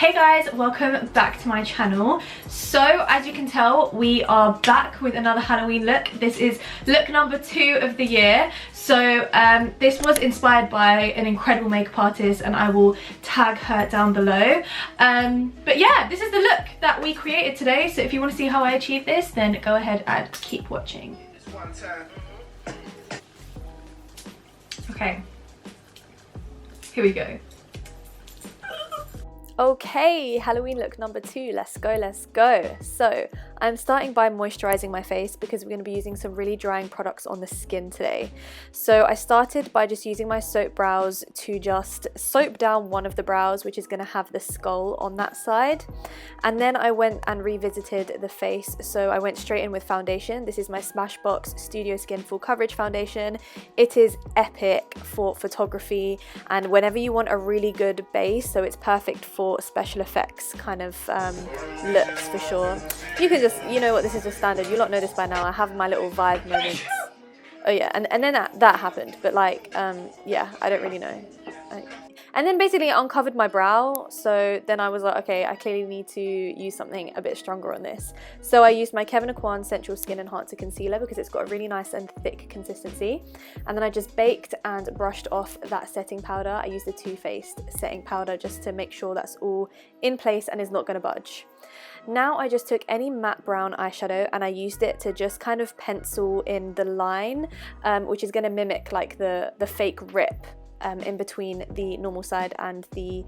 Hey guys, welcome back to my channel. So as you can tell, we are back with another Halloween look. This is look number 2 of the year. So this was inspired by an incredible makeup artist and I will tag her down below. But yeah, this is the look that we created today. So if you want to see how I achieved this, then go ahead and keep watching. Okay, here we go. Okay, Halloween look number 2, let's go. So I'm starting by moisturizing my face because we're going to be using some really drying products on the skin today. So I started by just using my soap brows to just soap down one of the brows, which is going to have the skull on that side. And then I went and revisited the face. So I went straight in with foundation. This is my Smashbox Studio Skin Full Coverage Foundation. It is epic for photography and whenever you want a really good base, so it's perfect for special effects kind of looks for sure. You can just, you know what, this is just standard, you lot know this by now. I have my little vibe moments. Oh yeah, and then that happened, but like yeah, I don't really know. And then basically I uncovered my brow, so then I was like, okay, I clearly need to use something a bit stronger on this. So I used my Kevyn Aucoin Sensual Skin Enhancer Concealer because it's got a really nice and thick consistency. And then I just baked and brushed off that setting powder. I used the Too Faced setting powder just to make sure that's all in place and is not going to budge. Now I just took any matte brown eyeshadow and I used it to just kind of pencil in the line, which is going to mimic like the fake rip in between the normal side and the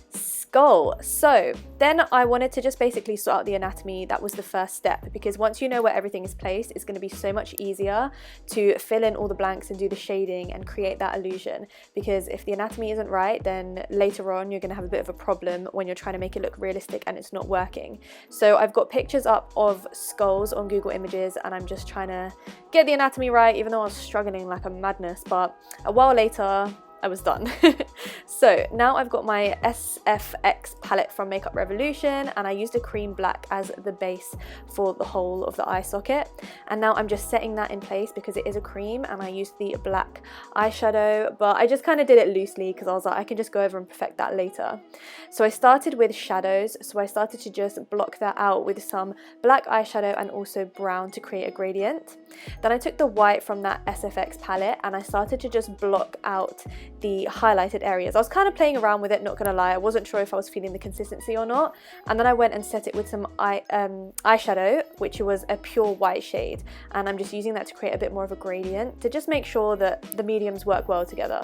skull. So then I wanted to just basically sort out the anatomy. That was the first step, because once you know where everything is placed, it's going to be so much easier to fill in all the blanks and do the shading and create that illusion. Because if the anatomy isn't right, then later on you're going to have a bit of a problem when you're trying to make it look realistic and it's not working. So I've got pictures up of skulls on Google Images and I'm just trying to get the anatomy right, even though I was struggling like a madness. But a while later I was done. So now I've got my SFX palette from Makeup Revolution and I used a cream black as the base for the whole of the eye socket. And now I'm just setting that in place because it is a cream and I used the black eyeshadow, but I just kind of did it loosely because I was like, I can just go over and perfect that later. So I started with shadows. So I started to just block that out with some black eyeshadow and also brown to create a gradient. Then I took the white from that SFX palette and I started to just block out the highlighted areas. I was kind of playing around with it, not gonna lie. I wasn't sure if I was feeling the consistency or not. And then I went and set it with some eyeshadow, which was a pure white shade. And I'm just using that to create a bit more of a gradient to just make sure that the mediums work well together.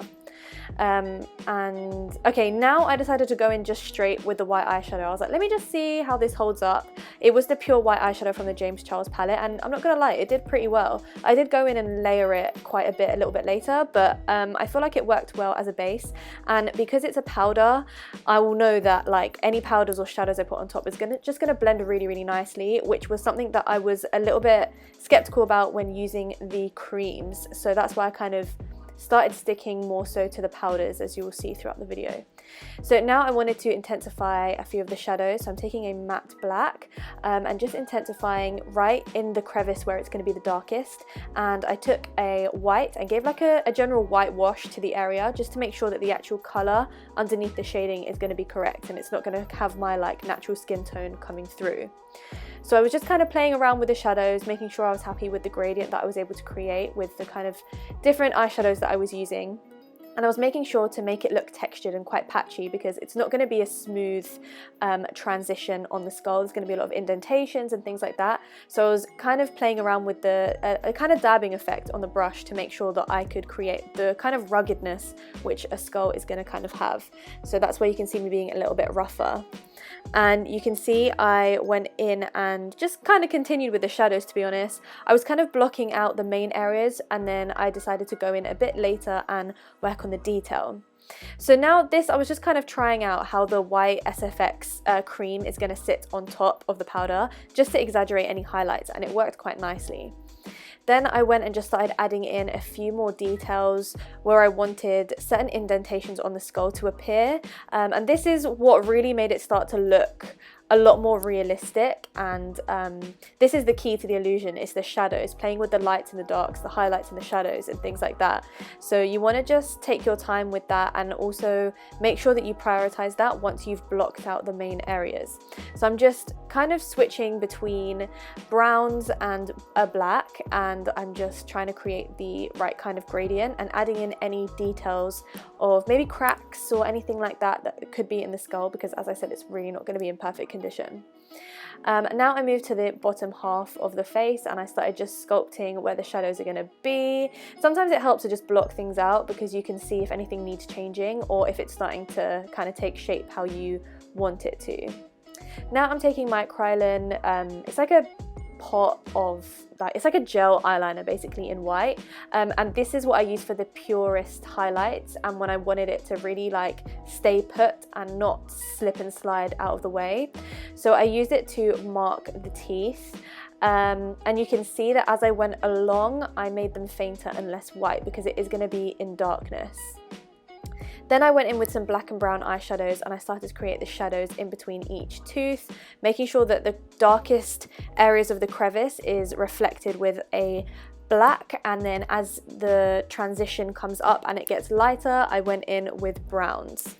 And okay, now I decided to go in just straight with the white eyeshadow. I was like, let me just see how this holds up. It was the pure white eyeshadow from the James Charles palette and I'm not gonna lie, it did pretty well. I did go in and layer it quite a bit a little bit later, but I feel like it worked well as a base. And because it's a powder, I will know that like any powders or shadows I put on top is just gonna blend really nicely, which was something that I was a little bit skeptical about when using the creams. So that's why I kind of started sticking more so to the powders, as you will see throughout the video. So now I wanted to intensify a few of the shadows, so I'm taking a matte black and just intensifying right in the crevice where it's going to be the darkest. And I took a white and gave like a general white wash to the area just to make sure that the actual colour underneath the shading is going to be correct and it's not going to have my like natural skin tone coming through. So I was just kind of playing around with the shadows, making sure I was happy with the gradient that I was able to create with the kind of different eyeshadows that I was using. And I was making sure to make it look textured and quite patchy because it's not going to be a smooth transition on the skull. There's going to be a lot of indentations and things like that. So I was kind of playing around with a kind of dabbing effect on the brush to make sure that I could create the kind of ruggedness which a skull is going to kind of have. So that's where you can see me being a little bit rougher. And you can see I went in and just kind of continued with the shadows, to be honest. I was kind of blocking out the main areas and then I decided to go in a bit later and work on the detail. So now I was just kind of trying out how the white SFX cream is going to sit on top of the powder just to exaggerate any highlights, and it worked quite nicely. Then I went and just started adding in a few more details where I wanted certain indentations on the skull to appear. And this is what really made it start to look a lot more realistic, and this is the key to the illusion, is the shadows, playing with the lights and the darks, the highlights and the shadows and things like that. So you want to just take your time with that, and also make sure that you prioritize that once you've blocked out the main areas. So I'm just kind of switching between browns and a black, and I'm just trying to create the right kind of gradient and adding in any details of maybe cracks or anything like that that could be in the skull, because as I said, it's really not going to be in perfect condition. Now I moved to the bottom half of the face, and I started just sculpting where the shadows are going to be. Sometimes it helps to just block things out, because you can see if anything needs changing or if it's starting to kind of take shape how you want it to. Now I'm taking my Krylon, it's like a pot of, like, it's like a gel eyeliner basically in white, and this is what I use for the purest highlights, and when I wanted it to really like stay put and not slip and slide out of the way. So I used it to mark the teeth, and you can see that as I went along I made them fainter and less white, because it is going to be in darkness. Then I went in with some black and brown eyeshadows, and I started to create the shadows in between each tooth, making sure that the darkest areas of the crevice is reflected with a black, and then as the transition comes up and it gets lighter, I went in with browns.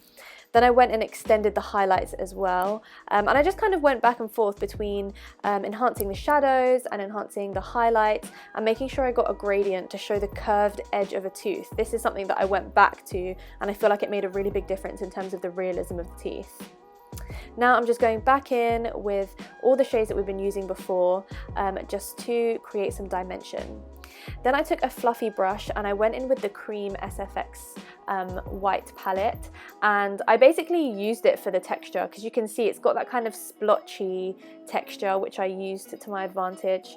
Then I went and extended the highlights as well, and I just kind of went back and forth between enhancing the shadows and enhancing the highlights, and making sure I got a gradient to show the curved edge of a tooth. This is something that I went back to, and I feel like it made a really big difference in terms of the realism of the teeth. Now I'm just going back in with all the shades that we've been using before, just to create some dimension. Then I took a fluffy brush and I went in with the Cream SFX white palette, and I basically used it for the texture, because you can see it's got that kind of splotchy texture, which I used to my advantage,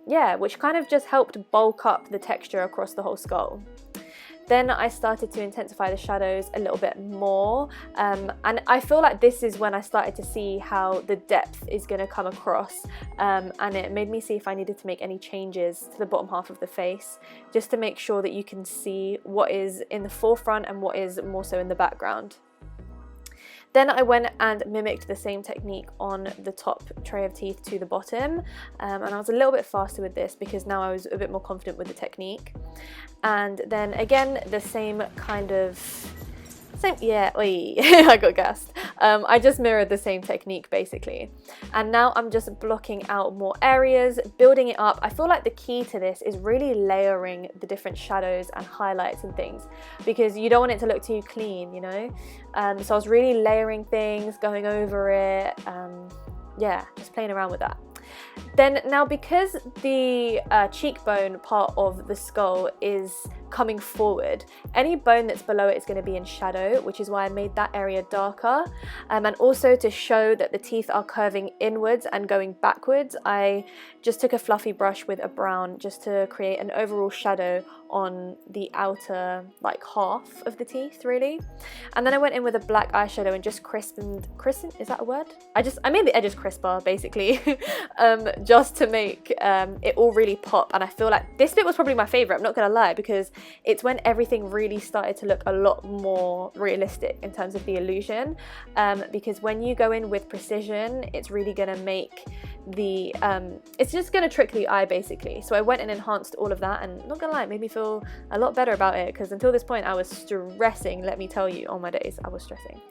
yeah, which kind of just helped bulk up the texture across the whole skull. Then I started to intensify the shadows a little bit more, and I feel like this is when I started to see how the depth is going to come across, and it made me see if I needed to make any changes to the bottom half of the face, just to make sure that you can see what is in the forefront and what is more so in the background. Then I went and mimicked the same technique on the top tray of teeth to the bottom, and I was a little bit faster with this because now I was a bit more confident with the technique. And then again, the same kind of, yeah, I got gassed. I just mirrored the same technique basically. And now I'm just blocking out more areas, building it up. I feel like the key to this is really layering the different shadows and highlights and things, because you don't want it to look too clean, you know? So I was really layering things, going over it, yeah, just playing around with that. Then now, because the cheekbone part of the skull is coming forward, any bone that's below it is going to be in shadow, which is why I made that area darker. And also to show that the teeth are curving inwards and going backwards, I just took a fluffy brush with a brown just to create an overall shadow on the outer like half of the teeth really. And then I went in with a black eyeshadow and just christened, is that a word? I made the edges crisper basically, just to make it all really pop. And I feel like this bit was probably my favorite, I'm not gonna lie, because it's when everything really started to look a lot more realistic in terms of the illusion, because when you go in with precision, it's really gonna make the it's just gonna trick the eye basically. So I went and enhanced all of that, and not gonna lie, it made me feel a lot better about it, because until this point I was stressing, let me tell you, on my days I was stressing.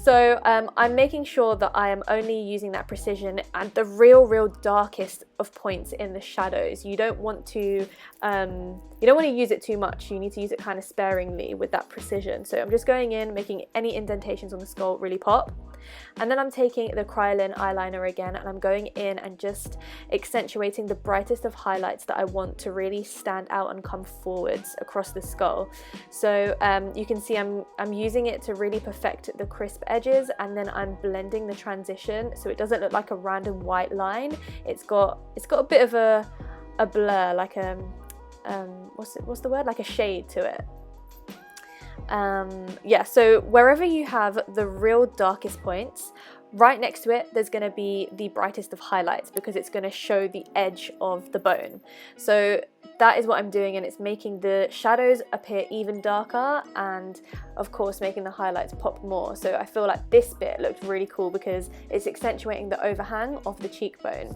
So I'm making sure that I am only using that precision at the real darkest of points in the shadows. You don't want to use it too much. You need to use it kind of sparingly with that precision. So I'm just going in, making any indentations on the skull really pop. And then I'm taking the Krylon eyeliner again, and I'm going in and just accentuating the brightest of highlights that I want to really stand out and come forwards across the skull. So you can see I'm using it to really perfect the crisp edges, and then I'm blending the transition so it doesn't look like a random white line. It's got a bit of a blur, like what's the word, like a shade to it. Yeah, so wherever you have the real darkest points, right next to it there's going to be the brightest of highlights, because it's going to show the edge of the bone. So that is what I'm doing, and it's making the shadows appear even darker and of course making the highlights pop more. So I feel like this bit looked really cool because it's accentuating the overhang of the cheekbone.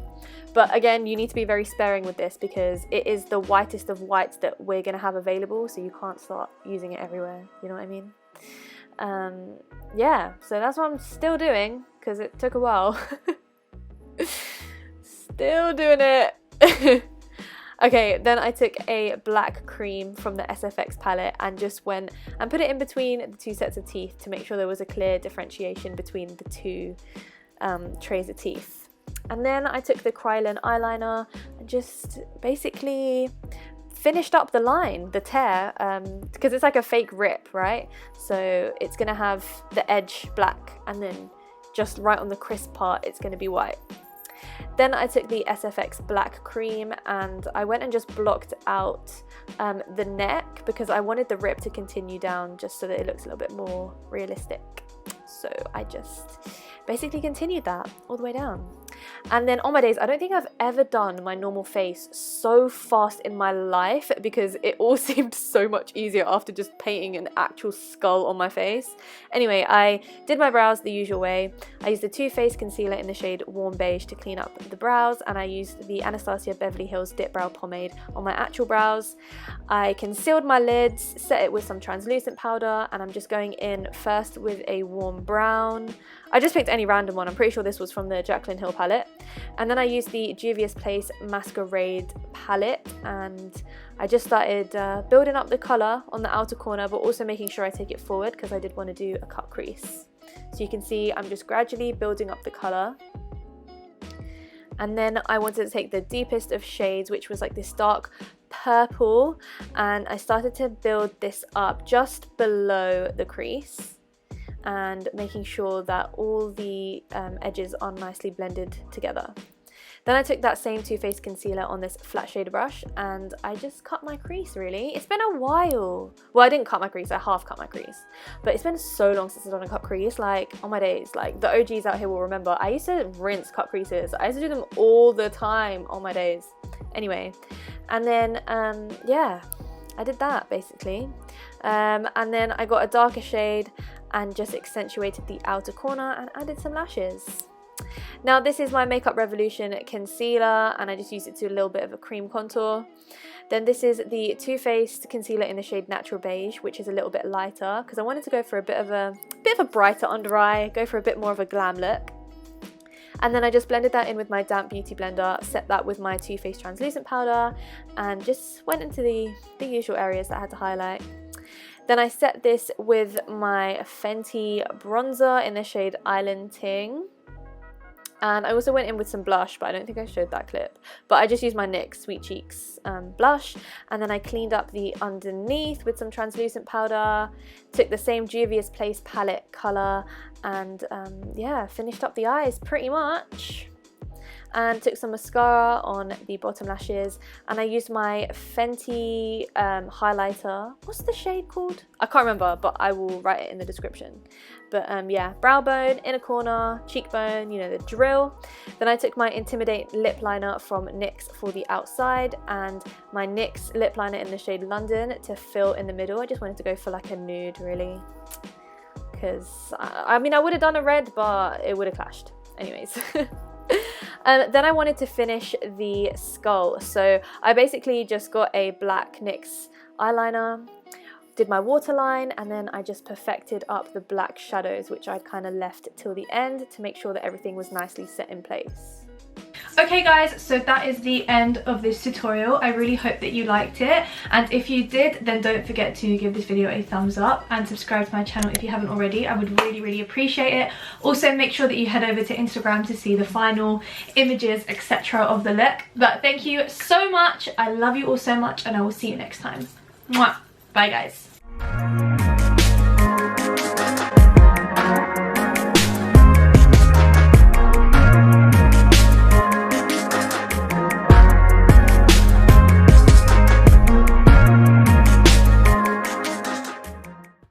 But again, you need to be very sparing with this because it is the whitest of whites that we're going to have available, so you can't start using it everywhere, you know what I mean? Yeah, so that's what I'm still doing because it took a while. Still doing it. Okay, then I took a black cream from the SFX palette and just went and put it in between the two sets of teeth to make sure there was a clear differentiation between the two trays of teeth. And then I took the Krylon eyeliner and just basically finished up the line, the tear, because it's like a fake rip, right? So it's gonna have the edge black and then just right on the crisp part it's gonna be white. Then I took the SFX black cream and I went and just blocked out the neck because I wanted the rip to continue down just so that it looks a little bit more realistic. So I just basically continued that all the way down. And then on my days, I don't think I've ever done my normal face so fast in my life because it all seemed so much easier after just painting an actual skull on my face. Anyway, I did my brows the usual way. I used the Too Faced concealer in the shade Warm Beige to clean up the brows, and I used the Anastasia Beverly Hills Dip Brow Pomade on my actual brows. I concealed my lids, set it with some translucent powder, and I'm just going in first with a warm brown. I just picked any random one. I'm pretty sure this was from the Jaclyn Hill palette. And then I used the Juvia's Place Masquerade palette and I just started building up the colour on the outer corner, but also making sure I take it forward because I did want to do a cut crease. So you can see I'm just gradually building up the colour. And then I wanted to take the deepest of shades, which was like this dark purple, and I started to build this up just below the crease and making sure that all the edges are nicely blended together. Then I took that same Too Faced concealer on this flat shader brush and I just cut my crease really. It's been a while. Well, I didn't cut my crease, I half cut my crease. But it's been so long since I've done a cut crease, like on my days, like the OGs out here will remember, I used to rinse cut creases. I used to do them all the time on my days. Anyway, and then yeah, I did that basically. And then I got a darker shade and just accentuated the outer corner and added some lashes. Now this is my Makeup Revolution concealer and I just used it to do a little bit of a cream contour. Then this is the Too Faced concealer in the shade Natural Beige, which is a little bit lighter because I wanted to go for a bit of a brighter under eye, go for a bit more of a glam look. And then I just blended that in with my damp beauty blender, set that with my Too Faced translucent powder and just went into the usual areas that I had to highlight. Then I set this with my Fenty bronzer in the shade Island Ting. And I also went in with some blush, but I don't think I showed that clip. But I just used my NYX Sweet Cheeks blush. And then I cleaned up the underneath with some translucent powder. Took the same Juvia's Place palette colour. And yeah, finished up the eyes pretty much. And took some mascara on the bottom lashes, and I used my Fenty highlighter. What's the shade called? I can't remember, but I will write it in the description. But yeah, brow bone, inner corner, cheekbone, you know the drill. Then I took my Intimidate lip liner from NYX for the outside and my NYX lip liner in the shade London to fill in the middle. I just wanted to go for like a nude really, because I mean I would have done a red, but it would have clashed. Anyways. Then I wanted to finish the skull, so I basically just got a black NYX eyeliner, did my waterline, and then I just perfected up the black shadows, which I kind of left till the end to make sure that everything was nicely set in place. Okay guys, so that is the end of this tutorial. I really hope that you liked it, and if you did, then don't forget to give this video a thumbs up and subscribe to my channel if you haven't already. I would really appreciate it. Also make sure that you head over to Instagram to see the final images etc of the look. But thank you so much, I love you all so much, and I will see you next time. Mwah. Bye guys.